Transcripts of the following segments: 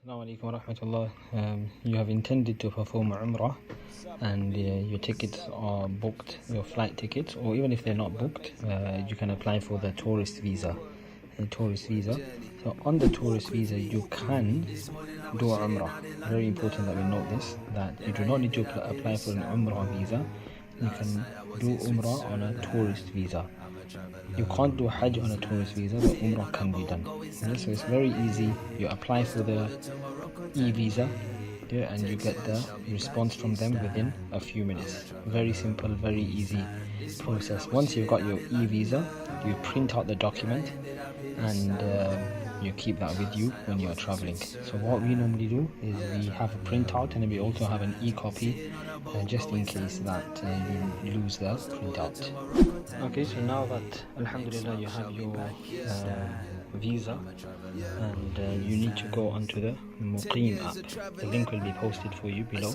Assalamu alaikum wa rahmatullah. You have intended to perform Umrah and your tickets are booked, your flight tickets, or even if they're not booked, you can apply for the tourist visa. So on the tourist visa, you can do Umrah. Very important that we note this, that you do not need to apply for an Umrah visa. You can do Umrah on a tourist visa. You can't do Hajj on a tourist visa, but Umrah can be done. Okay, so it's very easy. You apply for the e-visa, and you get the response from them within a few minutes. Very simple, very easy process. Once you've got your e-visa, you print out the document and you keep that with you when you're traveling. So what we normally do is we have a printout, and then we also have an e-copy just in case that you lose the printout. Okay, so now that alhamdulillah you have your visa, and you need to go onto the Muqeem app. The link will be posted for you below.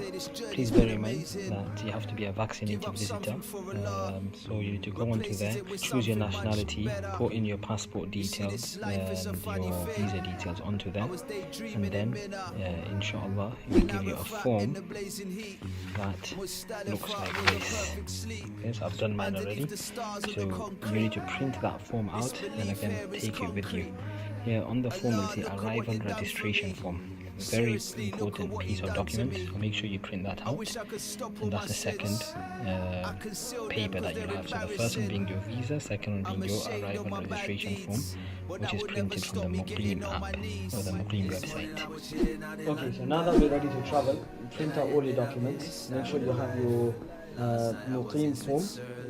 Please bear in mind that you have to be a vaccinated visitor, so you need to go onto there, choose your nationality, put in your passport details and your visa details onto there, and then inshallah it will give you a form that looks like this. Yes, I've done mine already, so you need to print that form out and again take it with you. Here on the form you'll see arrival registration form. Very important piece of document, so make sure you print that out, and that's the second paper that you'll have. So the first one being your visa, second one being your arrival registration form, which is printed from the Muqeem app or the Muqeem website. Okay, so now that we're ready to travel, print out all your documents. Make sure you have your Muqeem form,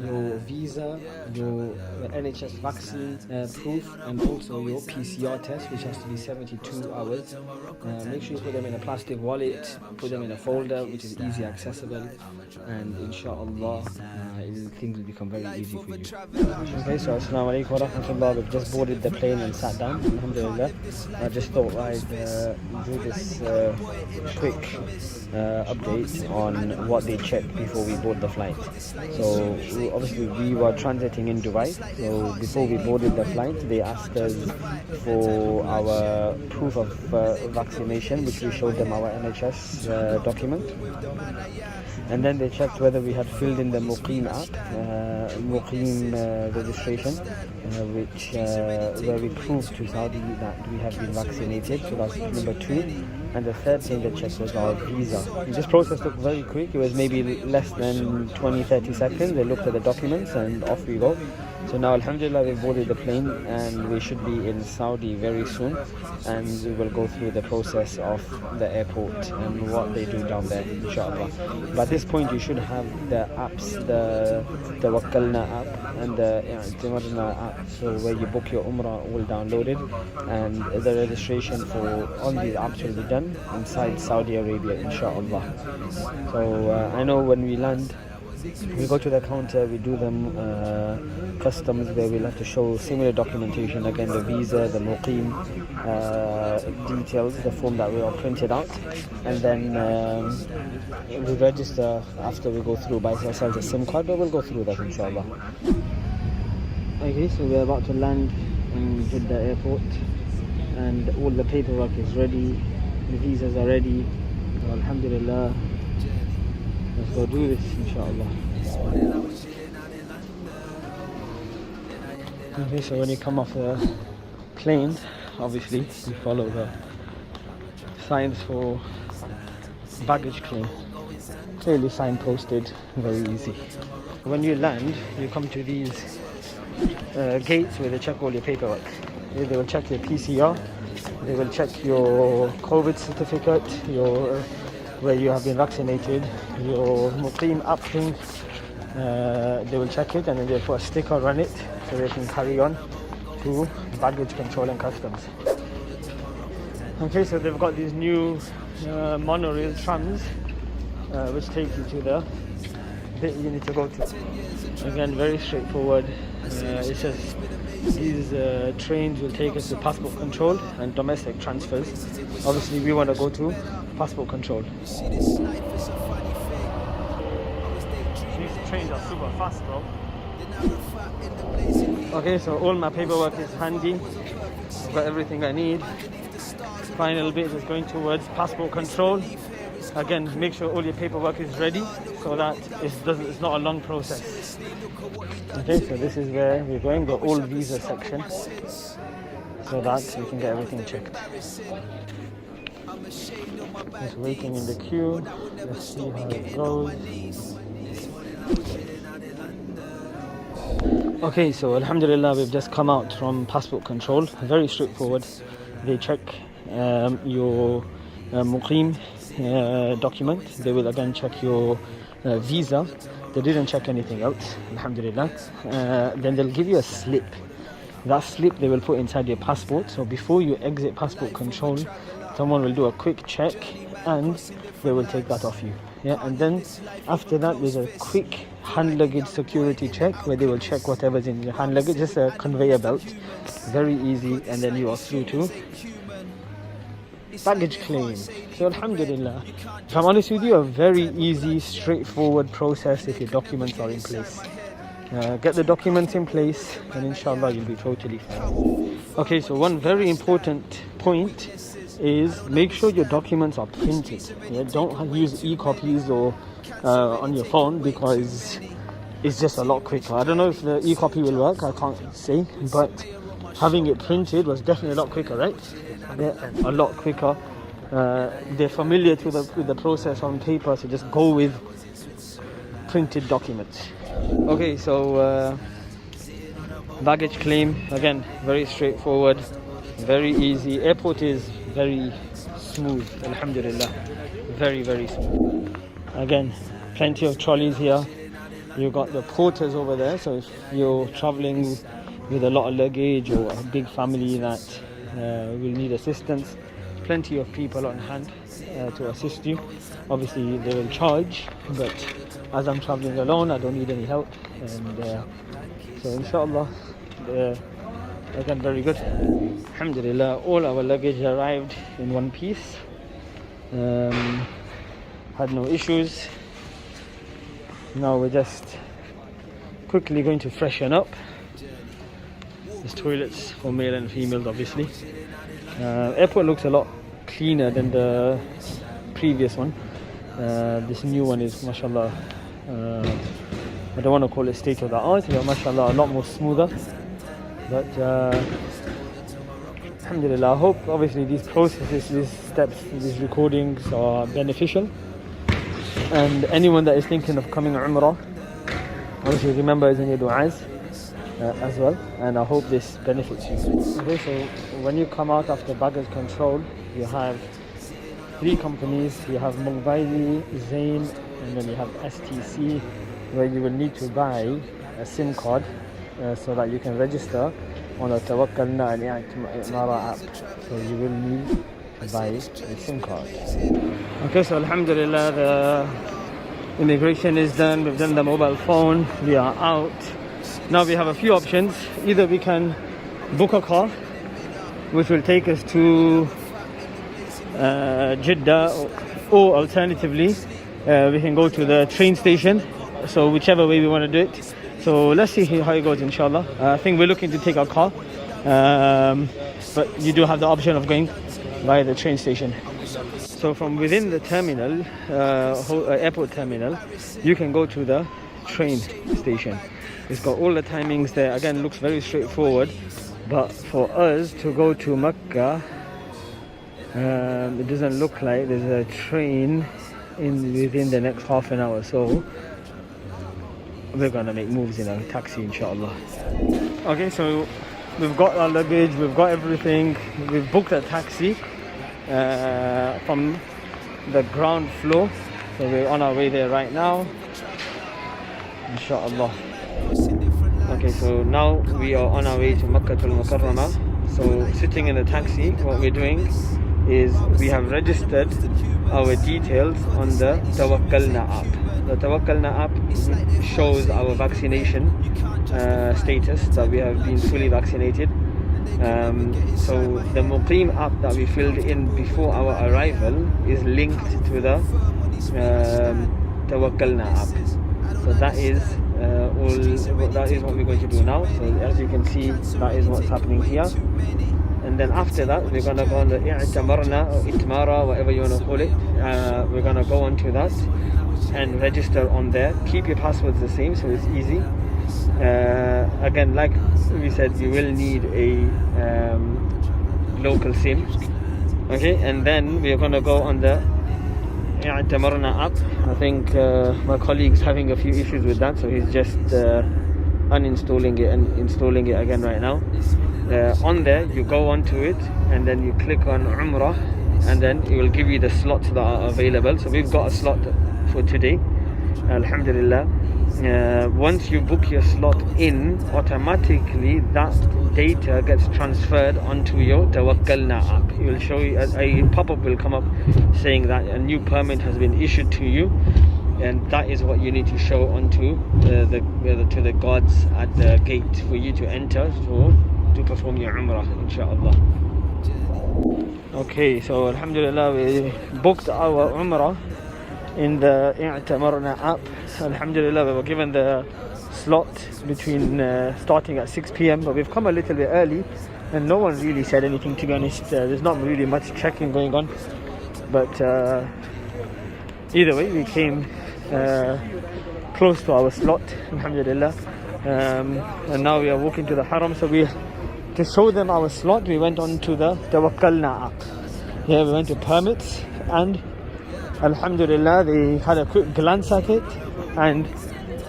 your visa, your NHS vaccine proof, and also your PCR test, which has to be 72 hours. Make sure you put them in a plastic wallet, put them in a folder which is easy accessible, and inshallah things will become very easy for you. Okay, so assalamu alaikum wa rahmatullah. We've just boarded the plane and sat down, alhamdulillah. I just thought I'd do this quick update on what they checked before we board the flight. So obviously we were transiting in Dubai, so before we boarded the flight they asked us for our proof of vaccination, which we showed them our NHS document, and then they checked whether we had filled in the Muqeem app, Muqeem registration, which where we proved to Saudi that we have been vaccinated. So that's number 2. And the third thing they checked was our visa. This process took very quick. It was maybe less than 20-30 seconds. They looked at the documents and off we go. So now alhamdulillah we've boarded the plane and we should be in Saudi very soon, and we will go through the process of the airport and what they do down there, inshallah. But at this point you should have the apps, the Tawakkalna app and the Eatmara app, so where you book your Umrah all downloaded, and the registration for all these apps will be done inside Saudi Arabia, inshallah. So I know when we land, we go to the counter, we do them customs where we'll have to show similar documentation, again the visa, the Muqeem details, the form that we all printed out, and then we register after we go through, buy ourselves a SIM card, but we'll go through that inshallah. Okay, so we're about to land in Jeddah airport and all the paperwork is ready, the visas are ready, so alhamdulillah. Let's go do this, inshallah. Okay, so when you come off the plane, obviously you follow the signs for baggage claim. Clearly signposted, very easy. When you land, you come to these gates where they check all your paperwork. They will check your PCR, they will check your COVID certificate, your where you have been vaccinated, your Muqeem app thing, they will check it and then they'll put a sticker on it so they can carry on to baggage control and customs. Okay, so they've got these new monorail trams which take you to the bit you need to go to. Again, very straightforward. It says these trains will take us to passport control and domestic transfers. Obviously we want to go to passport control. These trains are super fast, bro. Okay, so all my paperwork is handy. I've got everything I need. final bit is going towards passport control. Again, make sure all your paperwork is ready so that it's not a long process. Okay, so this is where we're going, the old visa section, so that we can get everything checked. Just waiting in the queue. Let's see how it goes. Okay, so alhamdulillah, we've just come out from passport control. Very straightforward. They check your Muqeem document. They will again check your visa. They didn't check anything else, alhamdulillah. Then they'll give you a slip. That slip they will put inside your passport. So before you exit passport control, someone will do a quick check and they will take that off you. Yeah, and then after that there's a quick hand luggage security check where they will check whatever's in your hand luggage, just a conveyor belt, very easy, and then you are through to baggage claim. So alhamdulillah, if I'm honest with you, a very easy, straightforward process if your documents are in place. Get the documents in place and inshallah you'll be totally fine. Okay, so one very important point is make sure your documents are printed. Yeah, don't use e-copies or on your phone, because it's just a lot quicker. I don't know if the e-copy will work, I can't say, but having it printed was definitely a lot quicker, right? Yeah, a lot quicker. They're familiar with the process on paper, so just go with printed documents. Okay, so baggage claim, again, very straightforward, very easy. Airport is very smooth, alhamdulillah, very, very smooth. Again, plenty of trolleys here. You've got the porters over there, so if you're traveling with a lot of luggage or a big family that will need assistance, plenty of people on hand to assist you. Obviously they will charge, but as I'm traveling alone, I don't need any help, and so inshallah, again, very good. Alhamdulillah, all our luggage arrived in one piece. Had no issues. Now we're just quickly going to freshen up. There's toilets for male and females, obviously. Airport looks a lot cleaner than the previous one. This new one is, mashallah, I don't want to call it state of the art, but mashallah, a lot more smoother. But alhamdulillah, I hope obviously these processes, these steps, these recordings are beneficial. And anyone that is thinking of coming Umrah, obviously remember it's in your du'as as well, and I hope this benefits you. Okay, so when you come out after baggage control, you have three companies. You have Muqeem, Zain, and then you have STC, where you will need to buy a SIM card so that you can register on the Tawakkalna and Eatmara app. So you will need to buy a SIM card. Okay, so alhamdulillah, the immigration is done. We've done the mobile phone. We are out. Now we have a few options. Either we can book a car, which will take us to Jeddah, or alternatively, we can go to the train station. So whichever way we want to do it. So let's see how it goes, inshallah. I think we're looking to take our car, but you do have the option of going via the train station. So from within the terminal, airport terminal, you can go to the train station. It's got all the timings there. Again, looks very straightforward, but for us to go to Makkah, it doesn't look like there's a train within the next half an hour. So we're gonna make moves in a taxi, inshallah. Okay, so we've got our luggage, we've got everything. We've booked a taxi from the ground floor, so we're on our way there right now, inshallah. Okay, so now we are on our way to Makkah al-Mukarramah. So sitting in a taxi, what we're doing is we have registered our details on the Tawakkalna app. The Tawakkalna app shows our vaccination status, that we have been fully vaccinated. So the Muqeem app that we filled in before our arrival is linked to the Tawakkalna app. So that is what we're going to do now. So as you can see, that is what's happening here. And and then after that we're going to go on the Eatmara or Eatmara, whatever you want to call it. We're going to go on to that and register on there. Keep your passwords the same so it's easy. Again, like we said, you will need a local SIM. Okay, and then we're going to go on the Eatmara app. I think my colleague's having a few issues with that, so he's just uninstalling it and installing it again right now. On there you go onto it and then you click on Umrah, and then it will give you the slots that are available. So we've got a slot for today, alhamdulillah. Once you book your slot in, automatically that data gets transferred onto your Tawakkalna app. It will show you, a pop-up will come up saying that a new permit has been issued to you, and that is what you need to show onto to the guards at the gate for you to enter to perform your Umrah, inshallah. Okay, so alhamdulillah, we booked our Umrah in the Eatmara app. Alhamdulillah, we were given the slot between starting at 6 p.m, but we've come a little bit early and no one really said anything, to be honest. There's not really much checking going on, but either way we came close to our slot, alhamdulillah. And now we are walking to the Haram. So to show them our slot, we went on to the Tawakkalna app. Yeah, we went to permits, and alhamdulillah they had a quick glance at it and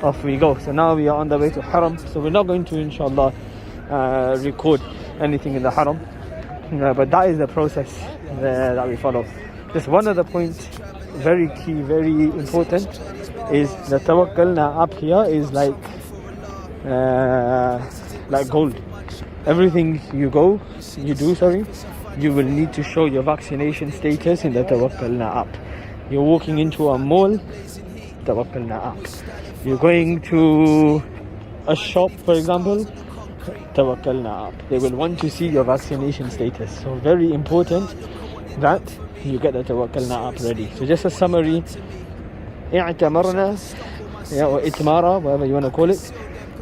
off we go. So now we are on the way to Haram. So we're not going to, inshallah, record anything in the Haram, but that is the process that we follow. Just one other point, very key, very important, is the Tawakkalna app here is like gold. Everything you do, you will need to show your vaccination status in the Tawakkalna app. You're walking into a mall, Tawakkalna app. You're going to a shop, for example, Tawakkalna app. They will want to see your vaccination status. So very important that you get the Tawakkalna app ready. So just a summary, Eatmara, or Eatmara, whatever you want to call it,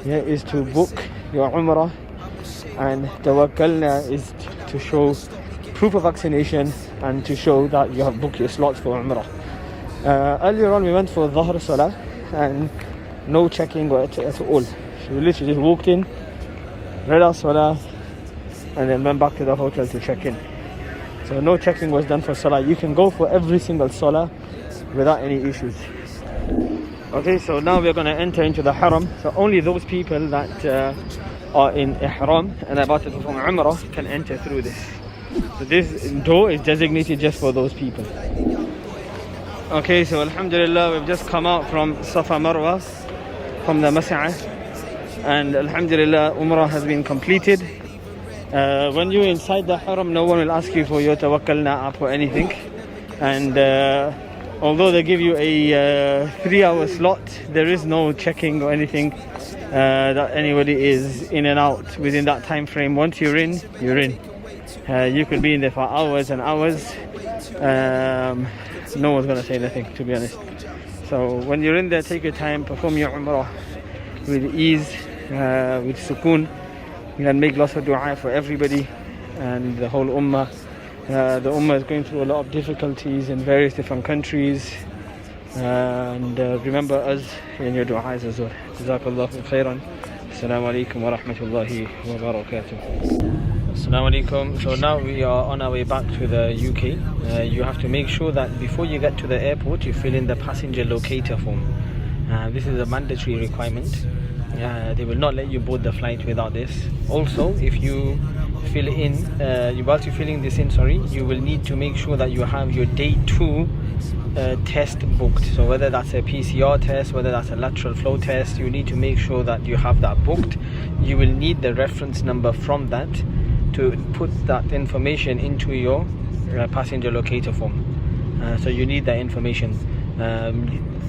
is to book your Umrah, and Tawakkalna is to show proof of vaccination and to show that you have booked your slots for Umrah. Earlier on we went for Dhuhr Salah and no checking at all. So we literally just walked in, read our Salah, and then went back to the hotel to check in. So no checking was done for Salah. You can go for every single Salah without any issues. Okay, so now we're going to enter into the Haram. So only those people that are in Ihram and about to perform Umrah can enter through this. So this door is designated just for those people. Okay, so alhamdulillah, we've just come out from Safa Marwa, from the Mas'ah, and alhamdulillah, Umrah has been completed. When you're inside the Haram, no one will ask you for your Tawakkalna app or anything, and although they give you a 3-hour slot, there is no checking or anything that anybody is in and out within that time frame. Once you're in, you're in. You could be in there for hours and hours. No one's going to say anything, to be honest. So when you're in there, take your time, perform your Umrah with ease, with sukoon, and make lots of dua for everybody and the whole Ummah. The Ummah is going through a lot of difficulties in various different countries, and remember us in your du'as as well. Jazakallahu khairan. Assalamu alaikum wa rahmatullahi wa barakatuh. Assalamu alaikum. So now we are on our way back to the UK. You have to make sure that before you get to the airport, you fill in the passenger locator form. This is a mandatory requirement. They will not let you board the flight without this. Also, if you fill in, whilst you're filling this in, you will need to make sure that you have your day 2 test booked. So whether that's a PCR test, whether that's a lateral flow test, you need to make sure that you have that booked. You will need the reference number from that to put that information into your passenger locator form. So you need that information.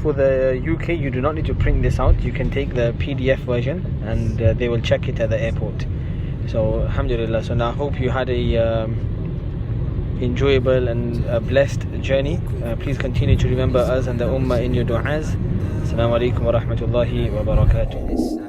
For the UK, you do not need to print this out. You can take the PDF version and they will check it at the airport. So alhamdulillah. So now I hope you had a enjoyable and a blessed journey. Please continue to remember us and the Ummah in your du'as. Assalamu alaikum wa rahmatullahi wa barakatuh.